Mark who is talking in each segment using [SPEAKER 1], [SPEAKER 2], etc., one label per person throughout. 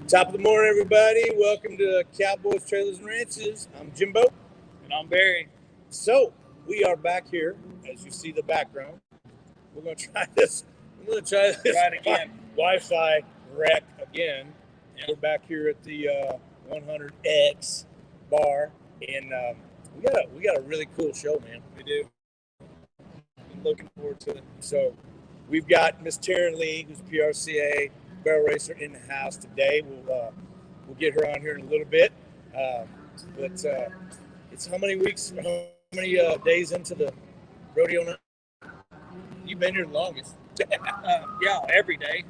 [SPEAKER 1] Top of the morning, everybody. Welcome to Cowboys, Trailers, and Ranches. I'm Jimbo.
[SPEAKER 2] And I'm Barry.
[SPEAKER 1] So, we are back here, as you see the background. We're going to try this.
[SPEAKER 2] Try it again.
[SPEAKER 1] Wi-Fi wreck again. Yeah. We're back here at the 100X bar, and we got a really cool show, man.
[SPEAKER 2] We do. I'm looking forward to it.
[SPEAKER 1] So, we've got Miss Tarryn Lee, who's PRCA barrel racer, in the house today. We'll get her on here in a little bit. But it's how many days into the rodeo now? You've been here the longest.
[SPEAKER 2] Yeah, every day.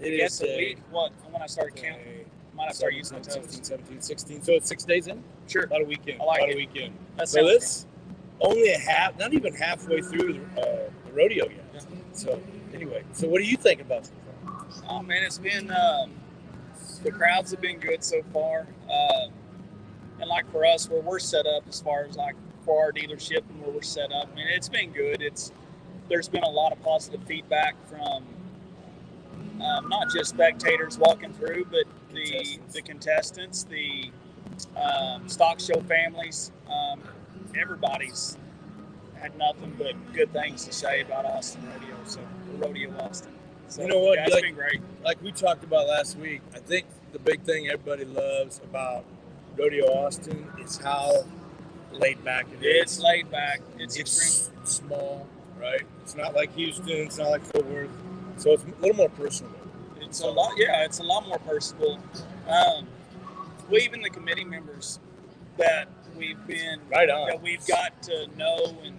[SPEAKER 1] It
[SPEAKER 2] is
[SPEAKER 1] a
[SPEAKER 2] week. What? When I started counting, might have started using the
[SPEAKER 1] 16, 17, 16. So it's 6 days in?
[SPEAKER 2] Sure.
[SPEAKER 1] About a weekend.
[SPEAKER 2] I like
[SPEAKER 1] about
[SPEAKER 2] it.
[SPEAKER 1] a weekend.
[SPEAKER 2] So
[SPEAKER 1] this only not even halfway through the rodeo yet. Yeah. So anyway, so what do you think about this?
[SPEAKER 2] Oh man, it's been the crowds have been good so far, and like for us, where we're set up as far as like for our dealership and where we're set up, I mean, it's been good. There's been a lot of positive feedback from not just spectators walking through, but the contestants, the stock show families. Everybody's had nothing but good things to say about Austin Rodeo, so Rodeo Austin. So,
[SPEAKER 1] you know what?
[SPEAKER 2] Yeah, it's been great.
[SPEAKER 1] Like we talked about last week, I think the big thing everybody loves about Rodeo Austin is how laid back it is.
[SPEAKER 2] It's laid back.
[SPEAKER 1] It's small, right? It's not like Houston. It's not like Fort Worth. So it's a little more personal.
[SPEAKER 2] It's a lot. Yeah, it's a lot more personal. We even the committee members that we've been that we've got to know and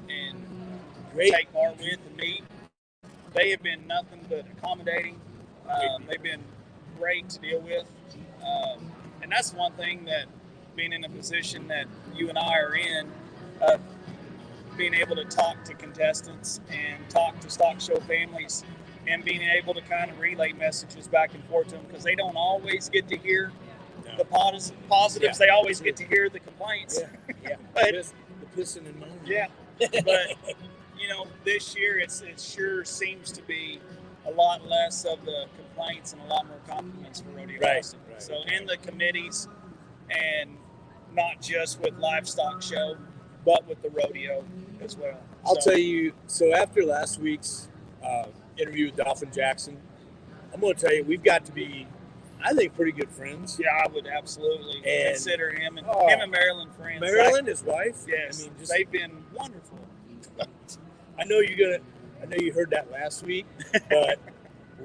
[SPEAKER 2] take part with and meet. They have been nothing but accommodating. They've been great to deal with. And that's one thing that being in a position that you and I are in, being able to talk to contestants and talk to stock show families and being able to kind of relay messages back and forth to them because they don't always get to hear the positives. Yeah. They always get to hear the complaints.
[SPEAKER 1] Yeah.
[SPEAKER 2] But,
[SPEAKER 1] the pissing and moaning.
[SPEAKER 2] Yeah. But this year it sure seems to be a lot less of the complaints and a lot more compliments for Rodeo Austin.
[SPEAKER 1] Right.
[SPEAKER 2] So in the committees, and not just with livestock show, but with the rodeo as well.
[SPEAKER 1] I'll tell you. So after last week's interview with Dolphin Jackson, I'm going to tell you we've got to be, I think, pretty good friends.
[SPEAKER 2] Yeah, I would absolutely consider him and Marilyn friends.
[SPEAKER 1] Marilyn, his wife.
[SPEAKER 2] Yes, I mean, they've been wonderful.
[SPEAKER 1] I know you heard that last week, but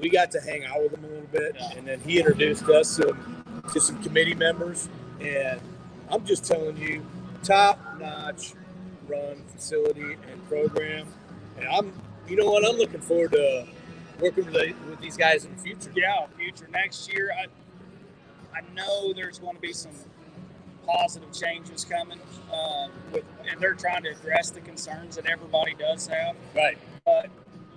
[SPEAKER 1] we got to hang out with him a little bit, and then he introduced us to some committee members, and I'm just telling you, top-notch run facility and program, and I'm looking forward to working with these guys in the future.
[SPEAKER 2] Yeah, future next year. I know there's going to be some positive changes coming, and they're trying to address the concerns that everybody does have.
[SPEAKER 1] Right.
[SPEAKER 2] But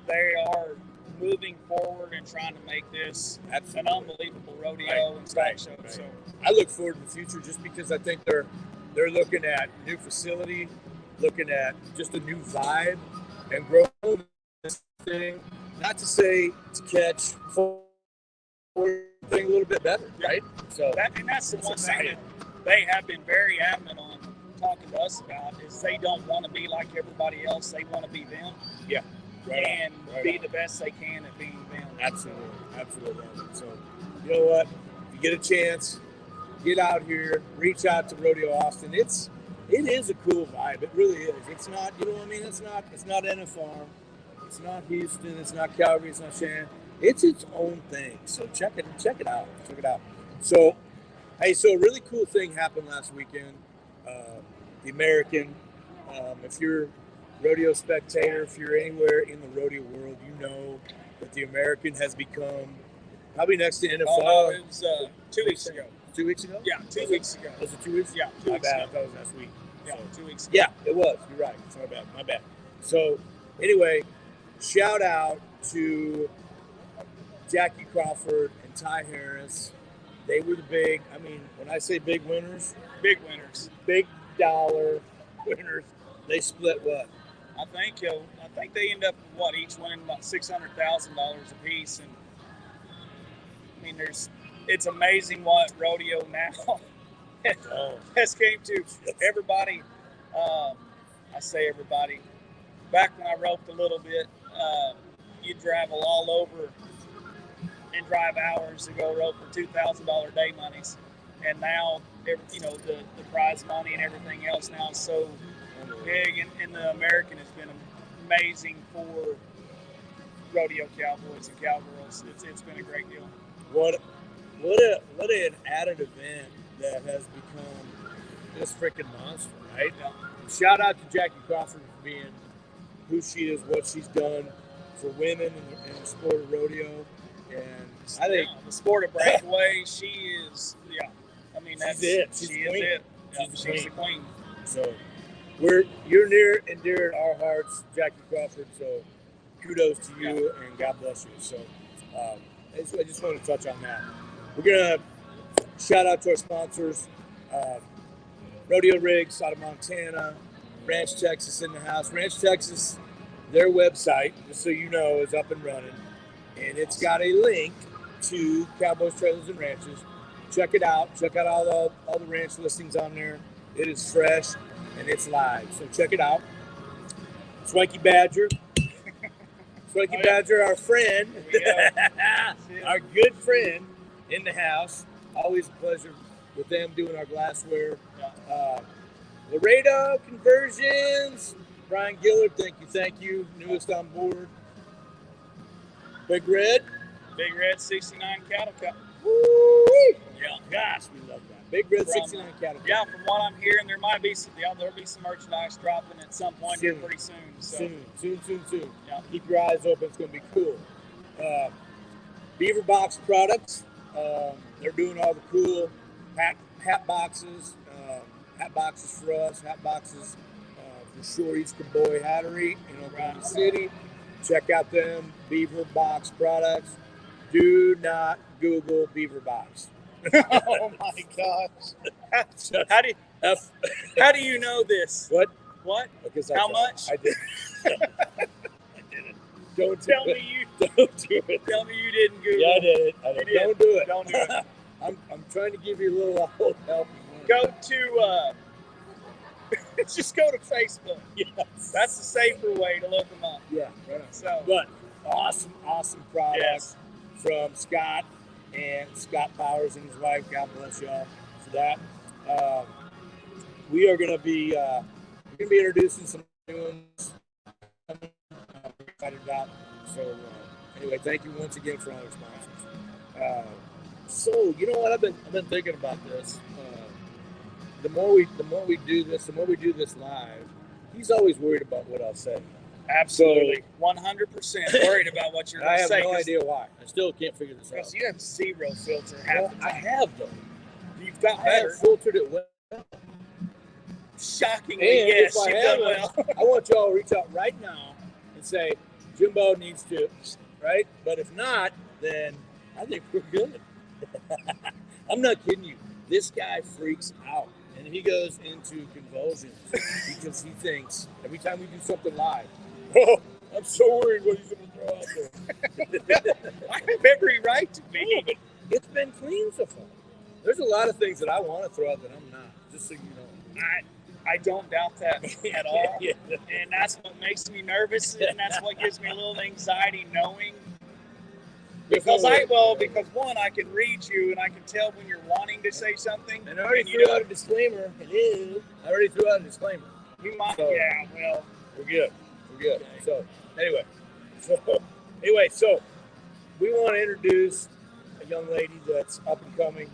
[SPEAKER 2] they are moving forward and trying to make this an unbelievable rodeo and stock show.
[SPEAKER 1] Right.
[SPEAKER 2] So
[SPEAKER 1] I look forward to the future just because I think they're looking at new facility, looking at just a new vibe, and growing this thing. Not to say to catch thing a little bit better, right? So
[SPEAKER 2] that's the one thing that they have been very adamant on talking to us about is they don't want to be like everybody else. They want to be them.
[SPEAKER 1] Yeah.
[SPEAKER 2] Right be the best they can at being them.
[SPEAKER 1] Absolutely. So, you know what? If you get a chance, get out here, reach out to Rodeo Austin. It is a cool vibe. It really is. It's not, you know what I mean? It's not NFR. It's not Houston. It's not Calgary. It's not Shannon. It's its own thing. So check it out. So, hey, so a really cool thing happened last weekend. The American, if you're a rodeo spectator, if you're anywhere in the rodeo world, you know that the American has become probably next to NFL.
[SPEAKER 2] Oh, it was 2 weeks ago.
[SPEAKER 1] 2 weeks ago?
[SPEAKER 2] Yeah, 2 weeks ago.
[SPEAKER 1] Was it 2 weeks?
[SPEAKER 2] Yeah, 2 weeks ago.
[SPEAKER 1] I thought it was last week.
[SPEAKER 2] Yeah, so, 2 weeks ago.
[SPEAKER 1] Yeah, it was. You're right. It's my bad. So, anyway, shout out to Jackie Crawford and Ty Harris. They were the big, when I say big winners, big dollar winners. They split what?
[SPEAKER 2] I think they end up each winning about $600,000 a piece, and there's it's amazing what rodeo now has came to. Everybody, I say everybody, back when I roped a little bit, you'd travel all over and drive hours to go rope for $2,000 day monies. And now, the prize money and everything else now is so big, and the American has been amazing for rodeo cowboys and cowgirls. It's been a great deal.
[SPEAKER 1] What an added event that has become this freaking monster, right?
[SPEAKER 2] Yeah.
[SPEAKER 1] Shout out to Jackie Crawford for being who she is, what she's done for women in the sport of rodeo, and I think
[SPEAKER 2] the sport of breakaway, she is. Yeah, I mean that's
[SPEAKER 1] it.
[SPEAKER 2] She is it. Yeah, she's the queen.
[SPEAKER 1] So you're near and dear to our hearts, Jackie Crawford. So kudos to you and God bless you. So I just want to touch on that. We're gonna shout out to our sponsors, Rodeo Rigs out of Montana, Ranch Texas in the house. Ranch Texas, their website, just so you know, is up and running, and it's got a link to Cowboys, Trailers, and Ranches. Check it out. Check out all the ranch listings on there. It is fresh and it's live. So check it out. Swanky Badger. Swanky Badger, our friend. Our good friend in the house. Always a pleasure with them doing our glassware. Laredo Conversions. Brian Gillard, thank you. Newest on board. Big Red
[SPEAKER 2] 69 cattle cup.
[SPEAKER 1] Woo-wee.
[SPEAKER 2] Yeah.
[SPEAKER 1] Gosh, we love that. Big Red 69 cattle cup.
[SPEAKER 2] Yeah, from what I'm hearing, there'll be some merchandise dropping at some point here pretty soon. So.
[SPEAKER 1] Soon.
[SPEAKER 2] Yeah.
[SPEAKER 1] Keep your eyes open. It's going to be cool. Beaver Box products. They're doing all the cool hat boxes. Hat boxes for us. Hat boxes for Shorty's Cowboy Hattery in Oklahoma City. Check out them Beaver Box products. Do not Google Beaver Box.
[SPEAKER 2] Oh my gosh! How do you know this?
[SPEAKER 1] What? Because
[SPEAKER 2] how much?
[SPEAKER 1] I did. I did it. Don't
[SPEAKER 2] tell
[SPEAKER 1] do
[SPEAKER 2] me
[SPEAKER 1] it.
[SPEAKER 2] you.
[SPEAKER 1] Don't do it.
[SPEAKER 2] Tell me you didn't Google.
[SPEAKER 1] Yeah, I did it. Don't do it.
[SPEAKER 2] Don't do it.
[SPEAKER 1] I'm trying to give you a little help.
[SPEAKER 2] Go to. Just go to Facebook.
[SPEAKER 1] Yes.
[SPEAKER 2] That's the safer way to look them up.
[SPEAKER 1] Yeah, right on.
[SPEAKER 2] So,
[SPEAKER 1] but awesome products from Scott and Scott Powers and his wife. God bless y'all for that. We are going to be introducing some new ones. I'm excited about. So anyway, thank you once again for all our sponsors. So you know what I've been thinking about this. The more we do this live, he's always worried about what I'll say.
[SPEAKER 2] Absolutely, 100% worried about what you're going to say.
[SPEAKER 1] I have no idea why. I still can't figure this out.
[SPEAKER 2] Because you have zero filter half the time.
[SPEAKER 1] I have though.
[SPEAKER 2] You've got better.
[SPEAKER 1] I have filtered it well.
[SPEAKER 2] Shockingly,
[SPEAKER 1] and
[SPEAKER 2] yes,
[SPEAKER 1] you've
[SPEAKER 2] done well.
[SPEAKER 1] I want y'all to reach out right now and say Jimbo needs to, right? But if not, then I think we're good. I'm not kidding you. This guy freaks out. And he goes into convulsions because he thinks every time we do something live, oh, I'm so worried what he's going to throw out there.
[SPEAKER 2] I have every right to be.
[SPEAKER 1] But it's been clean so far. There's a lot of things that I want to throw out that I'm not, just so you know.
[SPEAKER 2] I don't doubt that at all.
[SPEAKER 1] Yeah.
[SPEAKER 2] And that's what makes me nervous, and that's what gives me a little anxiety knowing. Because one, I can read you and I can tell when you're wanting to say something.
[SPEAKER 1] And I already threw out a disclaimer. Hello. I already threw out a disclaimer.
[SPEAKER 2] You might,
[SPEAKER 1] so,
[SPEAKER 2] yeah, well.
[SPEAKER 1] We're good. Okay. So we want to introduce a young lady that's up and coming.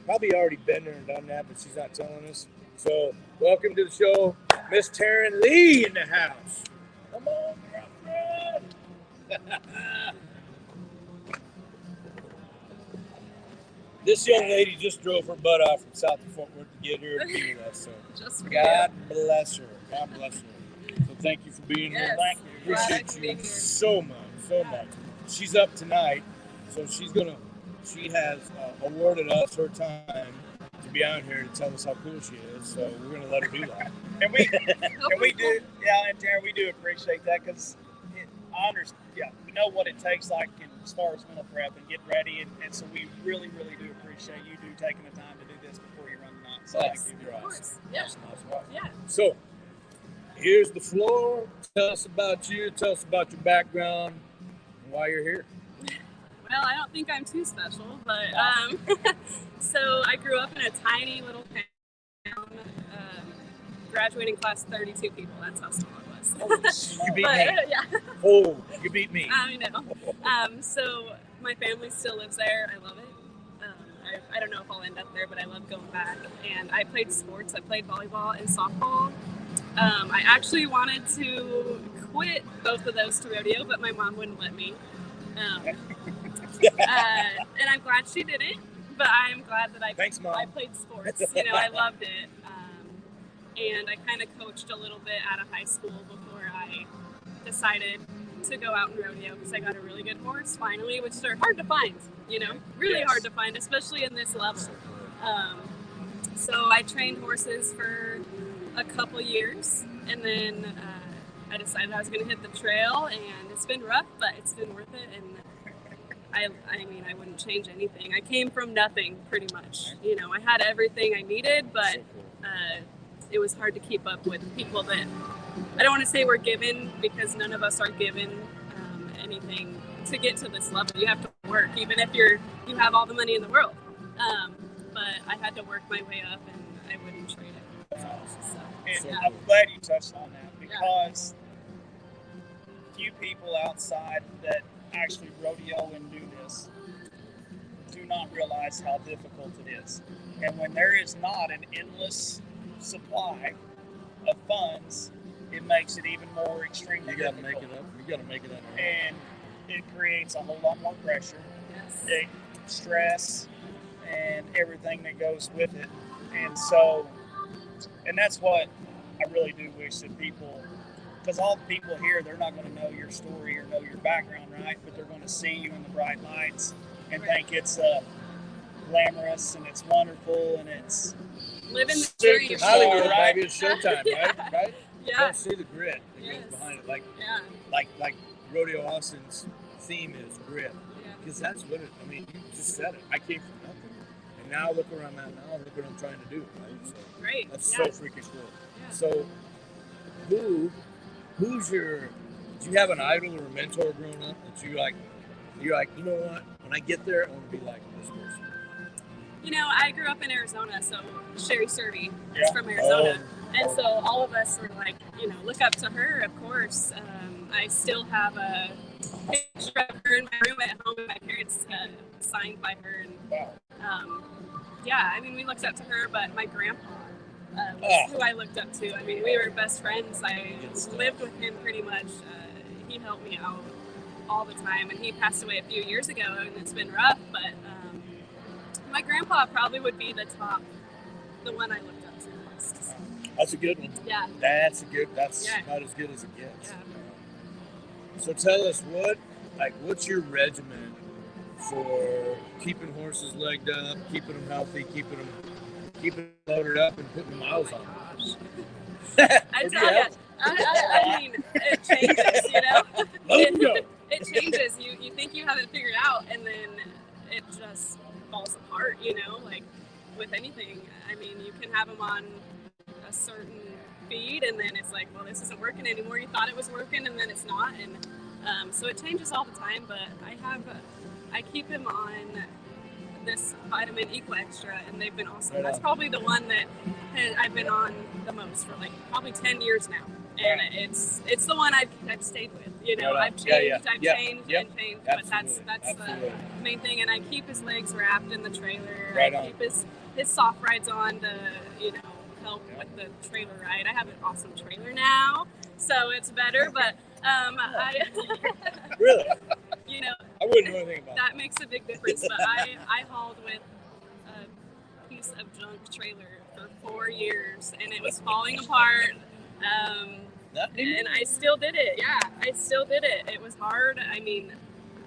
[SPEAKER 1] Probably already been there and done that, but she's not telling us. So welcome to the show, Miss Tarryn Lee in the house. Come on, girlfriend. This young lady just drove her butt off from South of Fort Worth to get here to be with us. So God bless her. God bless her. So thank you for being here.
[SPEAKER 2] Thank you.
[SPEAKER 1] Appreciate you so much. She's up tonight, so she has awarded us her time to be out here to tell us how cool she is. So we're gonna let her do that.
[SPEAKER 2] and we do, and Taryn, we do appreciate that because we know what it takes. Like in as far as mental prep and get ready. And so we really, really do appreciate you taking the time to do this before you run the night. So thank you.
[SPEAKER 3] Of course. Yeah.
[SPEAKER 1] Awesome.
[SPEAKER 3] Yeah.
[SPEAKER 1] So here's the floor. Tell us about you. Tell us about your background and why you're here.
[SPEAKER 3] Well, I don't think I'm too special, but so I grew up in a tiny little town, graduating class 32 people. That's how small it was.
[SPEAKER 1] You beat me.
[SPEAKER 3] Yeah.
[SPEAKER 1] Oh, you beat me.
[SPEAKER 3] I know. So my family still lives there. I love it. I don't know if I'll end up there, but I love going back. And I played sports. I played volleyball and softball. I actually wanted to quit both of those to rodeo, but my mom wouldn't let me. And I'm glad she didn't, but I'm glad that I played sports. I loved it. And I kind of coached a little bit out of high school before I decided to go out and rodeo because I got a really good horse finally, which are hard to find, really hard to find, especially in this level. So I trained horses for a couple years, and then I decided I was going to hit the trail, and it's been rough, but it's been worth it. And I wouldn't change anything. I came from nothing, pretty much. I had everything I needed, but it was hard to keep up with people that I don't want to say we're given, because none of us are given anything to get to this level. You have to work, even if you have all the money in the world. But I had to work my way up, and I wouldn't trade it.
[SPEAKER 2] I'm glad you touched on that, because few people outside that actually rodeo and do this do not realize how difficult it is. And when there is not an endless supply of funds, it makes it even more extremely difficult.
[SPEAKER 1] You gotta make it up.
[SPEAKER 2] And it creates a whole lot more pressure, stress, and everything that goes with it. And that's what I really do wish that people, because all the people here, they're not going to know your story or know your background, right? But they're going to see you in the bright lights and think it's glamorous and it's wonderful and it's
[SPEAKER 3] living the dream.
[SPEAKER 1] Hollywood, right? It's showtime, right?
[SPEAKER 3] Yeah.
[SPEAKER 1] Don't see the grit that goes behind it. Like Rodeo Austin's theme is grit. Because that's what it, you just said it. I came from nothing. And now look where I'm at now, look what I'm trying to do. Right? So
[SPEAKER 3] great.
[SPEAKER 1] That's so freaking cool.
[SPEAKER 3] Yeah.
[SPEAKER 1] So who's your, do you have an idol or a mentor growing up that you're like, you know what, when I get there, I want to be like this person?
[SPEAKER 3] I grew up in Arizona, so Sherry Survey is from Arizona. And so all of us were like, look up to her, of course. I still have a picture of her in my room at home, and my parents signed by her. And we looked up to her, but my grandpa was who I looked up to. We were best friends. I lived with him pretty much. He helped me out all the time, and he passed away a few years ago, and it's been rough, but my grandpa probably would be the one I looked up to most.
[SPEAKER 1] That's a good one.
[SPEAKER 3] Yeah.
[SPEAKER 1] That's about as good as it gets.
[SPEAKER 3] Yeah.
[SPEAKER 1] So tell us what's your regimen for keeping horses legged up, keeping them healthy, keeping them loaded up, and putting the miles on them?
[SPEAKER 3] I tell you, it changes, It changes. You think you have it figured out, and then it just falls apart, like with anything. You can have them on a certain feed, and then it's like, well, this isn't working anymore. You thought it was working, and then it's not. And so it changes all the time, but I keep him on this vitamin Eco Extra, and they've been awesome. That's probably the one that I've been on the most for probably 10 years now. And it's the one I've stayed with. I've changed, I've changed, but that's the main thing. And I keep his legs wrapped in the trailer. I keep his soft rides on to help with the trailer ride. I have an awesome trailer now, so it's better. But
[SPEAKER 1] really, I wouldn't know anything about
[SPEAKER 3] that. Makes a big difference. But I hauled with a piece of junk trailer for 4 years, and it was falling apart. And I still did it. Yeah, I still did it. It was hard.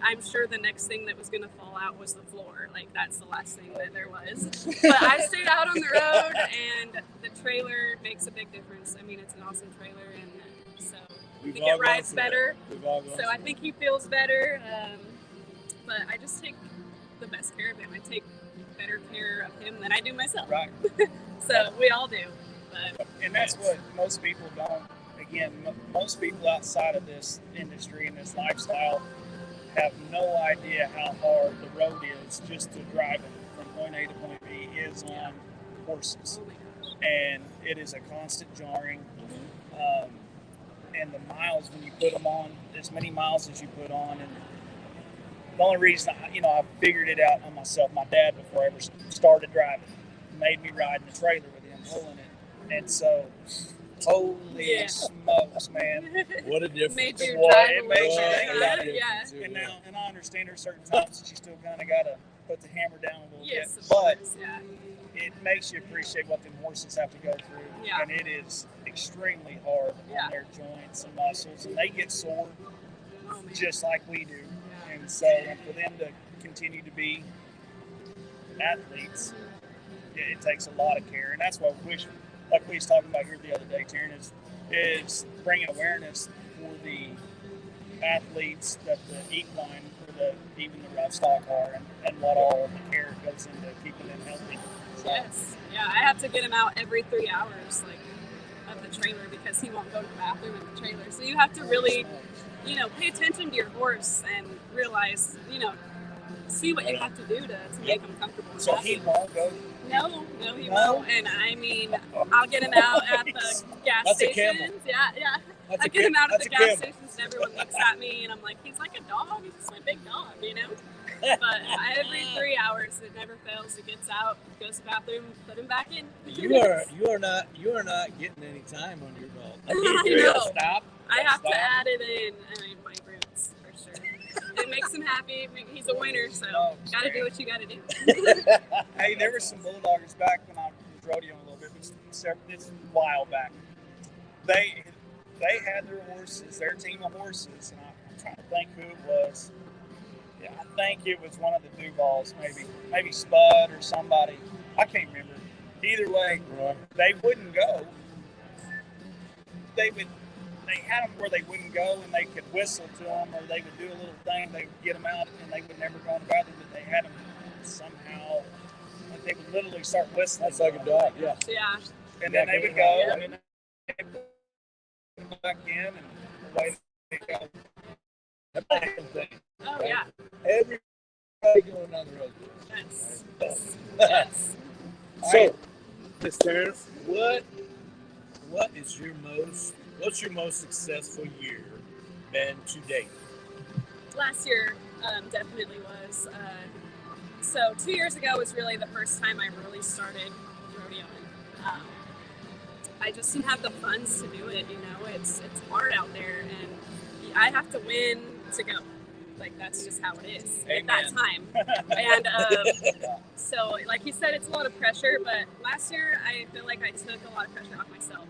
[SPEAKER 3] I'm sure the next thing that was going to fall out was the floor. That's the last thing that there was. But I stayed out on the road, and the trailer makes a big difference. It's an awesome trailer, and so I think it rides better. So I think he feels better. but I just take the best care of him. I take better care of him than I do myself.
[SPEAKER 2] Right.
[SPEAKER 3] So we all do. But
[SPEAKER 2] and that's what most people don't. Again, most people outside of this industry and this lifestyle have no idea how hard the road is just to drive it from point A to point B is on horses.
[SPEAKER 3] oh my gosh.
[SPEAKER 2] And it is a constant jarring. And the miles, when you put them on, as many miles as you put on, and the only reason I figured it out on myself, my dad, before I ever started driving, made me ride in the trailer with him pulling it, and so holy smokes, man!
[SPEAKER 1] What a difference!
[SPEAKER 3] Made you
[SPEAKER 2] What?
[SPEAKER 3] drive
[SPEAKER 2] It
[SPEAKER 3] a
[SPEAKER 2] makes
[SPEAKER 3] little
[SPEAKER 2] you
[SPEAKER 3] bit.
[SPEAKER 2] think about
[SPEAKER 1] it.
[SPEAKER 3] Yeah.
[SPEAKER 2] And I understand there's certain times that you still kind of gotta put the hammer down a little
[SPEAKER 3] Yes,
[SPEAKER 2] bit,
[SPEAKER 3] of
[SPEAKER 2] but
[SPEAKER 3] course. Yeah.
[SPEAKER 2] it makes you appreciate what the horses have to go through,
[SPEAKER 3] Yeah.
[SPEAKER 2] and it is extremely hard on their joints and muscles, and they get sore
[SPEAKER 3] Oh man.
[SPEAKER 2] just like we do.
[SPEAKER 3] Yeah.
[SPEAKER 2] And so, and for them to continue to be athletes, it takes a lot of care, and that's what we wish, like we was talking about here the other day, Tarryn, is bringing awareness for the athletes that the equine or even the rough stock are, and what all of the care goes into keeping them healthy. So,
[SPEAKER 3] Yes. Yeah, I have to get him out every 3 hours, like, of the trailer because he won't go to the bathroom in the trailer. So you have to really, pay attention to your horse and realize, see what you have to do to make him comfortable.
[SPEAKER 2] so he won't go.
[SPEAKER 3] No, he won't. And I mean, I'll get him out at the gas
[SPEAKER 1] That's a camel.
[SPEAKER 3] stations. Yeah.
[SPEAKER 1] That's
[SPEAKER 3] I
[SPEAKER 1] a
[SPEAKER 3] get him out at
[SPEAKER 1] that's
[SPEAKER 3] the
[SPEAKER 1] a
[SPEAKER 3] gas
[SPEAKER 1] camel.
[SPEAKER 3] stations and everyone looks at me and I'm like, he's like a dog. He's just my big dog, But every 3 hours, it never fails. He gets out, goes to the bathroom, put him back in.
[SPEAKER 1] You are not getting any time on your belt.
[SPEAKER 3] I know.
[SPEAKER 1] Stop.
[SPEAKER 3] I have to
[SPEAKER 1] Stop.
[SPEAKER 3] add it in. I mean, my roots, for sure. It makes him happy. He's a winner, so gotta do what you gotta do.
[SPEAKER 2] Hey, there were some bulldoggers back when I was rodeoing a little bit, but it's a while back. They had their horses, their team of horses, and I'm trying to think who it was. Yeah, I think it was one of the Duvals, maybe Spud or somebody. I can't remember. Either way, they wouldn't go. They had them where they wouldn't go, and they could whistle to them, or they would do a little thing. They would get them out, and they would never go in the bathroom. But they had them somehow. They would literally start whistling.
[SPEAKER 1] That's like a dog. Yeah.
[SPEAKER 3] Yeah.
[SPEAKER 2] And then they would go, and then they would come back in, and away they go.
[SPEAKER 3] Oh, yeah.
[SPEAKER 1] Everybody going down the road.
[SPEAKER 3] Yes. Yes.
[SPEAKER 1] So, Miss Tarryn, what's your most successful year been to date?
[SPEAKER 3] Last year definitely was. So 2 years ago was really the first time I really started rodeoing. I just didn't have the funds to do it. It's hard out there, and I have to win to go. Like, that's just how it is at that time. And so, like you said, it's a lot of pressure. But last year, I feel like I took a lot of pressure off myself.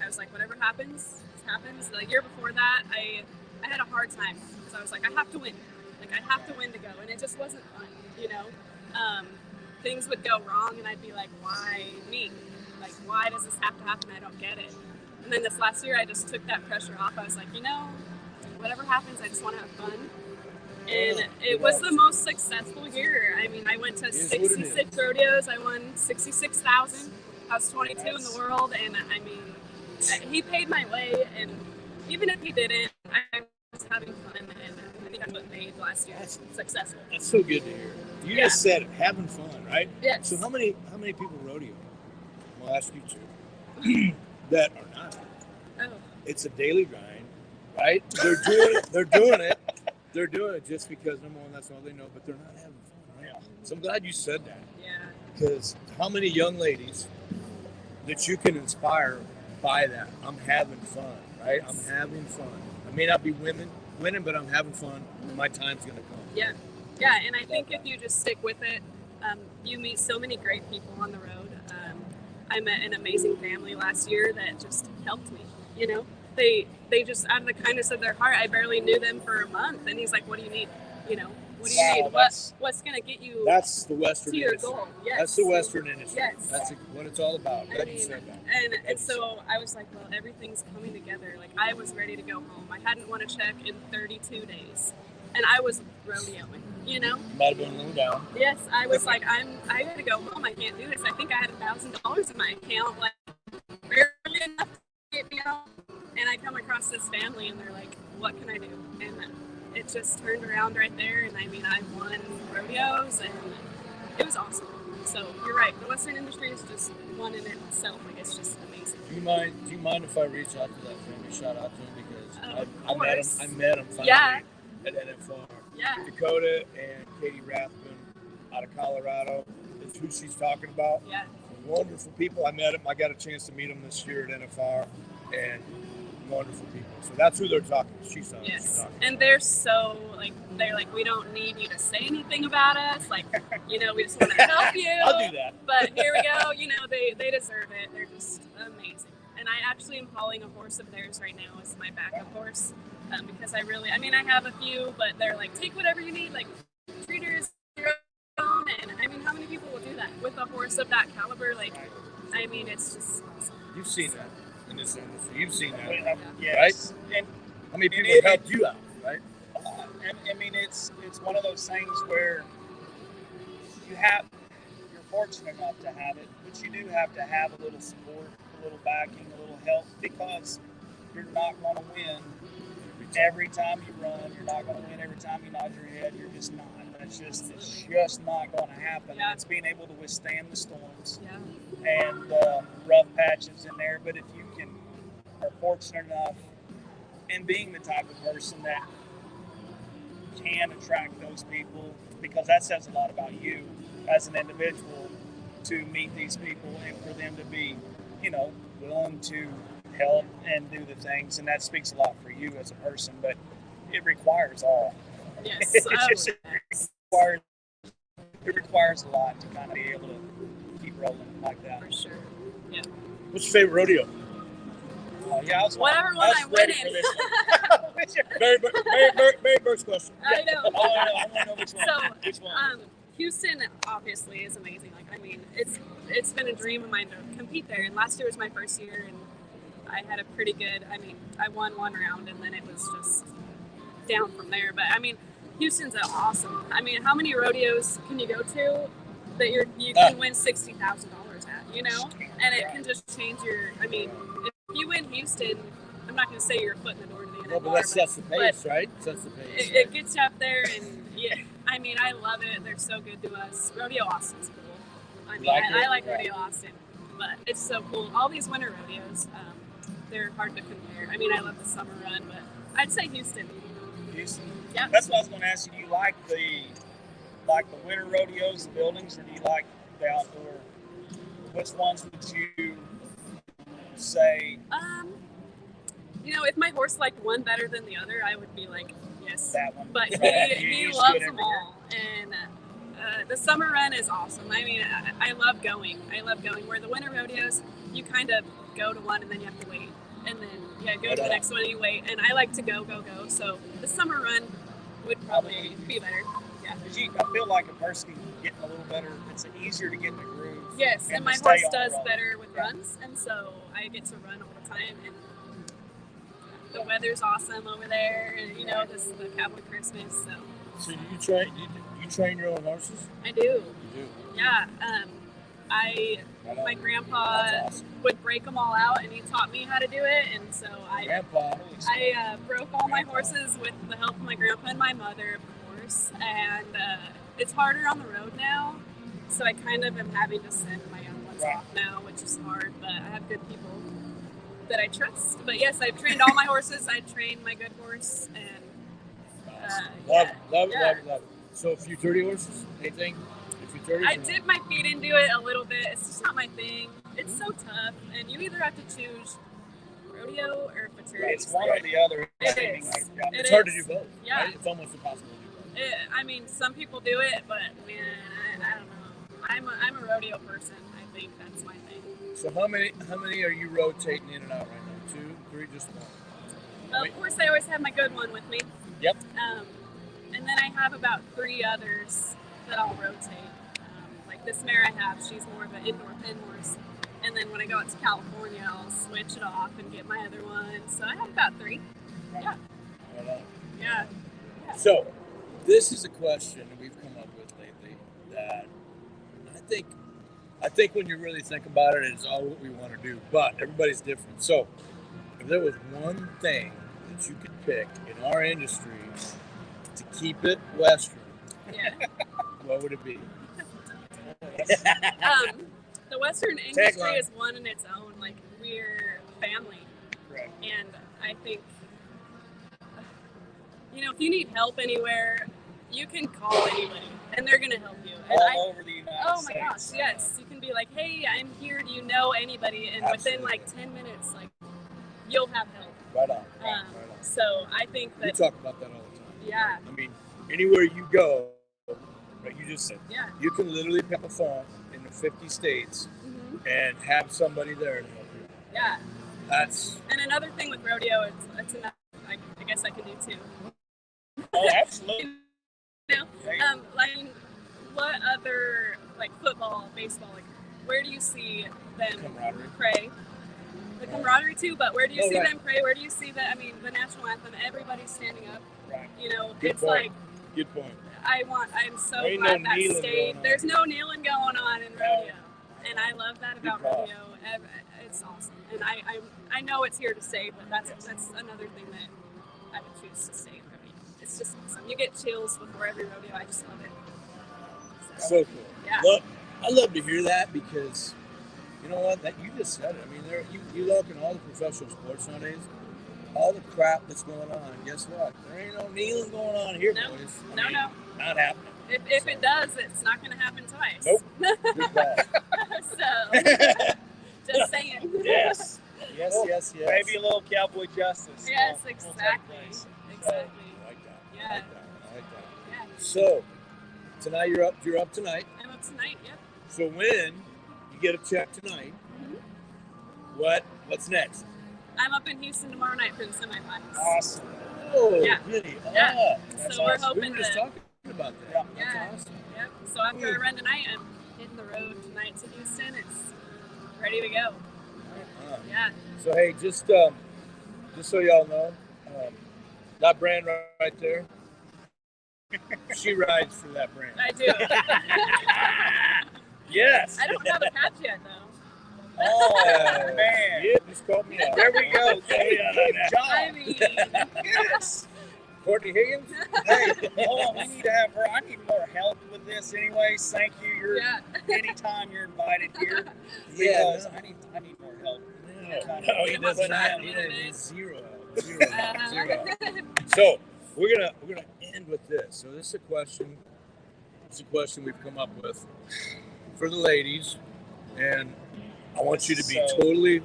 [SPEAKER 3] I was like, whatever happens, it happens. The year before that, I had a hard time because I was like, I have to win. Like, I have to win to go. And it just wasn't fun, Things would go wrong, and I'd be like, why me? Like, why does this have to happen? I don't get it. And then this last year, I just took that pressure off. I was like, whatever happens, I just want to have fun. And it was the most successful year. I mean, I went to 66 rodeos. I won 66,000. I was 22 in the world, and I mean, he paid my way. And even if he didn't, I was having fun, and I think that's what made last year successful.
[SPEAKER 1] That's so good to hear. You just said having fun, right?
[SPEAKER 3] Yes.
[SPEAKER 1] So how many people rodeo? I'll ask you two that are not.
[SPEAKER 3] Oh.
[SPEAKER 1] It's a daily grind, right? They're doing it just because, number one, that's all they know, but they're not having fun, right? So I'm glad you said that.
[SPEAKER 3] Yeah.
[SPEAKER 1] Because how many young ladies that you can inspire by that? I'm having fun, right? I'm having fun. I may not be winning, but I'm having fun. My time's going to come.
[SPEAKER 3] Yeah. Yeah, and I think if you just stick with it, you meet so many great people on the road. I met an amazing family last year that just helped me, They just, out of the kindness of their heart, I barely knew them for a month, and he's like, what do you need? What do you need? What's going to get you
[SPEAKER 1] That's the Western
[SPEAKER 3] to your
[SPEAKER 1] industry.
[SPEAKER 3] goal? Yes.
[SPEAKER 1] That's the Western industry.
[SPEAKER 3] Yes.
[SPEAKER 1] That's what it's all about. Glad you said that.
[SPEAKER 3] And so I was like, well, everything's coming together. Like, I was ready to go home. I hadn't won a check in 32 days. and I was rodeoing, you know?
[SPEAKER 1] You might have been a little down.
[SPEAKER 3] Yes, I was like, I gotta go home. I can't do this. I think I had $1,000 in my account, like barely enough to get me home. And I come across this family, and they're like, "What can I do?" And it just turned around right there. And I mean, I won rodeos, and it was awesome. So you're right. The Western industry is just one in itself. Like, it's just amazing.
[SPEAKER 1] Do you mind if I reach out to that family? Shout out to him because
[SPEAKER 3] course.
[SPEAKER 1] I met him finally
[SPEAKER 3] Yeah.
[SPEAKER 1] at NFR.
[SPEAKER 3] Yeah.
[SPEAKER 1] Dakota and Katie Rathman out of Colorado is who she's talking about.
[SPEAKER 3] Yeah.
[SPEAKER 1] Wonderful people. I met them. I got a chance to meet them this year at NFR, and wonderful people. So that's who they're talking. She's talking.
[SPEAKER 3] Yes. And they're so they're like, we don't need you to say anything about us. Like, you know, we just want to help you.
[SPEAKER 1] I'll do that.
[SPEAKER 3] But here we go. You know, they deserve it. They're just amazing. And I actually am calling a horse of theirs right now as my backup horse because I have a few, but they're like, take whatever you need. Like, treat her as your own. And I mean, how many people will do that with a horse of that caliber? Like, I mean, it's just awesome.
[SPEAKER 1] You've seen that in this industry. You've seen that,
[SPEAKER 2] Yes.
[SPEAKER 1] right?
[SPEAKER 2] And
[SPEAKER 1] how many people have helped you out, right?
[SPEAKER 2] I mean, it's one of those things where you're fortunate enough to have it, but you do have to have a little support, a little backing, a little help, because you're not going to win every time you run. You're not going to win every time you nod your head. You're just not. It's just not going to happen.
[SPEAKER 3] Yeah.
[SPEAKER 2] It's being able to withstand the storms
[SPEAKER 3] Yeah.
[SPEAKER 2] and rough patches in there. But if you are fortunate enough in being the type of person that can attract those people, because that says a lot about you as an individual, to meet these people and for them to be, you know, willing to help and do the things, and that speaks a lot for you as a person. But it requires all.
[SPEAKER 3] Yes.
[SPEAKER 2] It requires a lot to kind of be able to keep rolling like that.
[SPEAKER 3] For sure. Yeah.
[SPEAKER 1] What's your favorite rodeo?
[SPEAKER 2] Yeah,
[SPEAKER 3] whatever one I win in.
[SPEAKER 1] Very first question.
[SPEAKER 3] I know.
[SPEAKER 2] I want to know which one.
[SPEAKER 3] So,
[SPEAKER 2] Which one?
[SPEAKER 3] Houston obviously is amazing. Like, I mean, it's been a dream of mine to compete there. And last year was my first year, and I had a pretty good. I mean, I won one round, and then it was just down from there. But I mean, Houston's awesome. I mean, how many rodeos can you go to that you can win $60,000 at? You know, and it can just change your. I mean, if you win Houston, I'm not going to say you're a foot in the door to the NFR.
[SPEAKER 1] No, but that sets the pace, right? Sets the pace.
[SPEAKER 3] It gets you up there, and yeah, I mean, I love it. They're so good to us. Rodeo Austin's cool. I mean, I like Rodeo Austin, but it's so cool. All these winter rodeos, they're hard to compare. I mean, I love the summer run, but I'd say Houston.
[SPEAKER 2] Houston.
[SPEAKER 3] Yeah.
[SPEAKER 2] That's what I was going to ask you. Do you like the winter rodeos, the buildings, or do you like the outdoor? Which ones would you say?
[SPEAKER 3] You know, if my horse liked one better than the other, I would be like, yes.
[SPEAKER 2] That one.
[SPEAKER 3] But
[SPEAKER 2] Right.
[SPEAKER 3] he loves them all. And the summer run is awesome. I mean, I love going. Where the winter rodeos, you kind of go to one and then you have to wait. And then, go to the next one and you wait. And I like to go. So the summer run would probably be better. Yeah.
[SPEAKER 2] I feel like a person getting a little better, it's easier to get in the groove.
[SPEAKER 3] Yes, and my
[SPEAKER 2] to stay
[SPEAKER 3] horse
[SPEAKER 2] on the
[SPEAKER 3] does
[SPEAKER 2] road.
[SPEAKER 3] better with runs. And so I get to run all the time. And the weather's awesome over there. And, you know, this is the Cowboy Christmas.
[SPEAKER 1] So you train your own horses?
[SPEAKER 3] I do.
[SPEAKER 1] You do?
[SPEAKER 3] Yeah. My grandpa would break them all out, and he taught me how to do it. And so I broke all my horses with the help of my grandpa and my mother, of course. And it's harder on the road now, so I kind of am having to send my young ones off now, which is hard. But I have good people that I trust. But yes, I've trained all my horses. I trained my good horse, and
[SPEAKER 1] love it. So a few 30 horses, anything?
[SPEAKER 3] I dip my feet into it a little bit. It's just not my thing. It's so tough, and you either have to choose rodeo or fraternity.
[SPEAKER 2] It's one or the other.
[SPEAKER 3] It is.
[SPEAKER 1] It's hard to do both.
[SPEAKER 3] Yeah.
[SPEAKER 1] Right? It's almost impossible to do both.
[SPEAKER 3] I mean, some people do it, but man, I don't know. I'm a rodeo person. I think that's my thing.
[SPEAKER 1] So how many are you rotating in and out right now? 2, 3, just one?
[SPEAKER 3] Of course, I always have my good one with me.
[SPEAKER 1] Yep.
[SPEAKER 3] And then I have about 3 others that I'll rotate. Like this mare I have, she's more of an indoor pen horse. And then when I go out to California, I'll switch it off and get my other one. So I have about 3. Yeah.
[SPEAKER 1] Right on.
[SPEAKER 3] Yeah.
[SPEAKER 1] So This is a question that we've come up with lately that I think when you really think about it, it's all what we want to do, but everybody's different. So if there was one thing that you could pick in our industry to keep it Western, what would it be?
[SPEAKER 3] The Western industry is one in its own. Like, we're family.
[SPEAKER 1] Right.
[SPEAKER 3] And I think, if you need help anywhere, you can call anybody and they're going to help you. And
[SPEAKER 2] all over the United States.
[SPEAKER 3] Oh my gosh, yes. You can be like, hey, I'm here. Do you know anybody? And
[SPEAKER 1] Absolutely.
[SPEAKER 3] within like 10 minutes, like, you'll have help.
[SPEAKER 1] Right on. Right on.
[SPEAKER 3] So I think that.
[SPEAKER 1] We talk about that all the time.
[SPEAKER 3] Yeah.
[SPEAKER 1] I mean, anywhere you go, like you just said,
[SPEAKER 3] Yeah.
[SPEAKER 1] you can literally pick up a phone in the 50 states and have somebody there to help you.
[SPEAKER 3] Yeah.
[SPEAKER 1] And
[SPEAKER 3] another thing with rodeo, it's enough. I guess I can do too.
[SPEAKER 2] Oh, absolutely.
[SPEAKER 3] Like, what other, like, football, baseball, like, where do you see them pray? The camaraderie too, but where do you see them pray? Where do you see the national anthem? Everybody's standing up.
[SPEAKER 1] Right.
[SPEAKER 3] Good
[SPEAKER 1] point.
[SPEAKER 3] like.
[SPEAKER 1] Good point.
[SPEAKER 3] I'm so glad that stayed. There's no kneeling going on in rodeo, and I love that about rodeo. It's awesome, and I know it's here to stay, but that's another thing that I would choose to stay in rodeo. It's just awesome. You get chills before every rodeo. I just love it.
[SPEAKER 1] So cool.
[SPEAKER 3] Yeah.
[SPEAKER 1] Look, I love to hear that because you know what? That you just said it. I mean, you look in all the professional sports nowadays, all the crap that's going on. Guess what? There ain't no kneeling going on here, boys.
[SPEAKER 3] No.
[SPEAKER 1] Not happening.
[SPEAKER 3] If it does, it's not going to happen twice.
[SPEAKER 1] Nope. Good call.
[SPEAKER 3] So, just saying.
[SPEAKER 1] Yes.
[SPEAKER 2] Maybe a little cowboy justice.
[SPEAKER 3] Yes,
[SPEAKER 2] will
[SPEAKER 3] exactly.
[SPEAKER 1] I like that.
[SPEAKER 3] Yeah.
[SPEAKER 1] I like that.
[SPEAKER 3] Yeah.
[SPEAKER 1] So tonight you're up tonight.
[SPEAKER 3] I'm up tonight. Yep.
[SPEAKER 1] So when you get a check tonight, what's next?
[SPEAKER 3] I'm up in Houston tomorrow night for the semifinals.
[SPEAKER 2] Awesome.
[SPEAKER 1] Oh,
[SPEAKER 3] yeah.
[SPEAKER 1] Really?
[SPEAKER 3] Yeah.
[SPEAKER 1] That's
[SPEAKER 3] so we're
[SPEAKER 1] awesome.
[SPEAKER 3] hoping
[SPEAKER 1] We were just talking about that.
[SPEAKER 3] Yeah.
[SPEAKER 1] That's awesome.
[SPEAKER 3] Yep. So after I run tonight, I'm hitting the road tonight to Houston. It's ready to go. Yeah.
[SPEAKER 1] So hey, just so y'all know, that brand right there, she rides for that brand.
[SPEAKER 3] I do.
[SPEAKER 1] Yes.
[SPEAKER 3] I don't have a patch yet though.
[SPEAKER 2] Oh man.
[SPEAKER 1] Yeah, just called me out.
[SPEAKER 2] There we go. Good job.
[SPEAKER 3] I mean,
[SPEAKER 2] Yes.
[SPEAKER 1] Courtney Higgins.
[SPEAKER 2] Hey, hold on. We need to have her. I need more help with this, anyways. Thank you. Anytime you're invited here, because I need more help.
[SPEAKER 1] No, he does not. He needs zero. So we're gonna end with this. So this is a question. It's a question we've come up with for the ladies, and I want you to be totally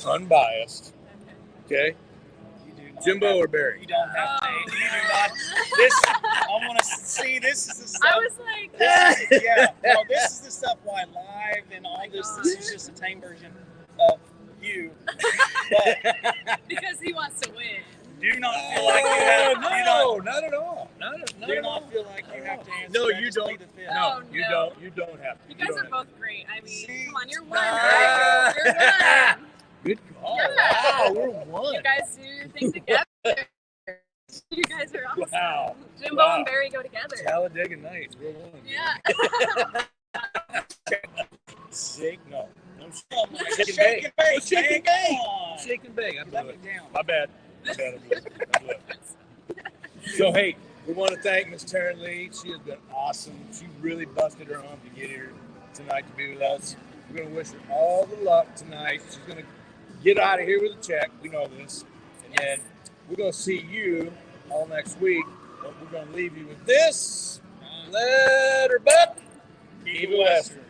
[SPEAKER 1] unbiased. Okay. Jimbo or Barry?
[SPEAKER 2] You don't have to. You do not. This. I want to see. This is the stuff.
[SPEAKER 3] I was like,
[SPEAKER 2] this is the stuff why live and all this. This is just a tame version of you. But
[SPEAKER 3] because he wants to win.
[SPEAKER 2] do not feel like you have.
[SPEAKER 1] Not at all.
[SPEAKER 2] Do not feel like you have to answer.
[SPEAKER 1] No,
[SPEAKER 2] that.
[SPEAKER 1] you
[SPEAKER 2] Just
[SPEAKER 1] don't.
[SPEAKER 2] leave it
[SPEAKER 1] No,
[SPEAKER 2] there.
[SPEAKER 1] you don't. You don't have to.
[SPEAKER 3] You guys are both great. I mean,
[SPEAKER 2] See?
[SPEAKER 3] come on, you're one, right? You're one.
[SPEAKER 1] Good call.
[SPEAKER 3] Yeah.
[SPEAKER 1] Wow, we're one.
[SPEAKER 3] You guys do your thing together. You guys are awesome.
[SPEAKER 1] Wow.
[SPEAKER 3] Jimbo and Barry go together.
[SPEAKER 1] Talladega Nights, we're one.
[SPEAKER 3] Yeah.
[SPEAKER 1] Shake, no.
[SPEAKER 2] Shake and bake.
[SPEAKER 1] Shake and bake. Shake and bake. I blew
[SPEAKER 2] Let
[SPEAKER 1] it.
[SPEAKER 2] me down.
[SPEAKER 1] My bad. I blew it. So, hey, we want to thank Miss Tarryn Lee. She has been awesome. She really busted her hump to get here tonight to be with us. We're going to wish her all the luck tonight. She's going to get out of here with a check. We know this. And then we're going to see you all next week. But we're going to leave you with this. Letter buck. Keep it Western.